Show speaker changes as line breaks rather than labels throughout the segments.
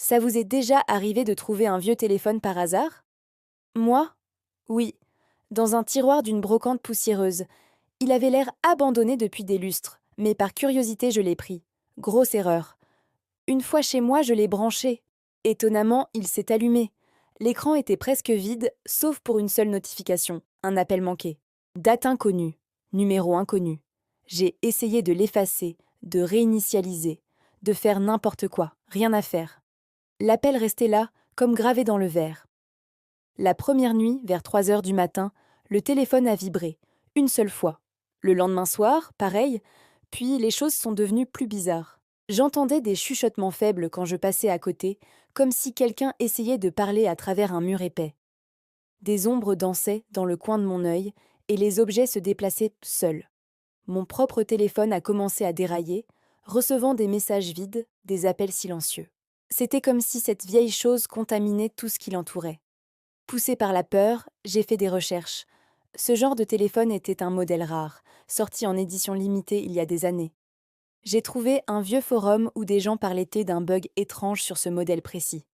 Ça vous est déjà arrivé de trouver un vieux téléphone par hasard? Moi? Oui, dans un tiroir d'une brocante poussiéreuse. Il avait l'air abandonné depuis des lustres, mais par curiosité je l'ai pris. Grosse erreur. Une fois chez moi, je l'ai branché. Étonnamment, il s'est allumé. L'écran était presque vide, sauf pour une seule notification, un appel manqué. Date inconnue, numéro inconnu. J'ai essayé de l'effacer, de réinitialiser, de faire n'importe quoi, rien à faire. L'appel restait là, comme gravé dans le verre. La première nuit, vers 3 heures du matin, le téléphone a vibré, une seule fois. Le lendemain soir, pareil, puis les choses sont devenues plus bizarres. J'entendais des chuchotements faibles quand je passais à côté, comme si quelqu'un essayait de parler à travers un mur épais. Des ombres dansaient dans le coin de mon œil et les objets se déplaçaient seuls. Mon propre téléphone a commencé à dérailler, recevant des messages vides, des appels silencieux. C'était comme si cette vieille chose contaminait tout ce qui l'entourait. Poussée par la peur, j'ai fait des recherches. Ce genre de téléphone était un modèle rare, sorti en édition limitée il y a des années. J'ai trouvé un vieux forum où des gens parlaient d'un bug étrange sur ce modèle précis.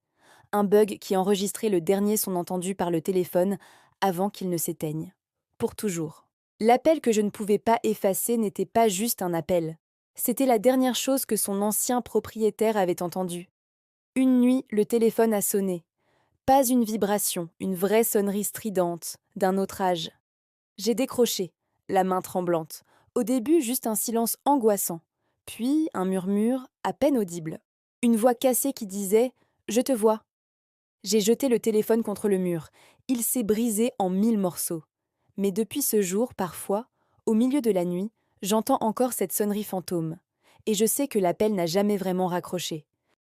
Un bug qui enregistrait le dernier son entendu par le téléphone avant qu'il ne s'éteigne. Pour toujours. L'appel que je ne pouvais pas effacer n'était pas juste un appel. C'était la dernière chose que son ancien propriétaire avait entendue. Une nuit, le téléphone a sonné. Pas une vibration, une vraie sonnerie stridente, d'un autre âge. J'ai décroché, la main tremblante. Au début, juste un silence angoissant. Puis un murmure à peine audible. Une voix cassée qui disait « Je te vois ». J'ai jeté le téléphone contre le mur. Il s'est brisé en 1000 morceaux. Mais depuis ce jour, parfois, au milieu de la nuit, j'entends encore cette sonnerie fantôme. Et je sais que l'appel n'a jamais vraiment raccroché.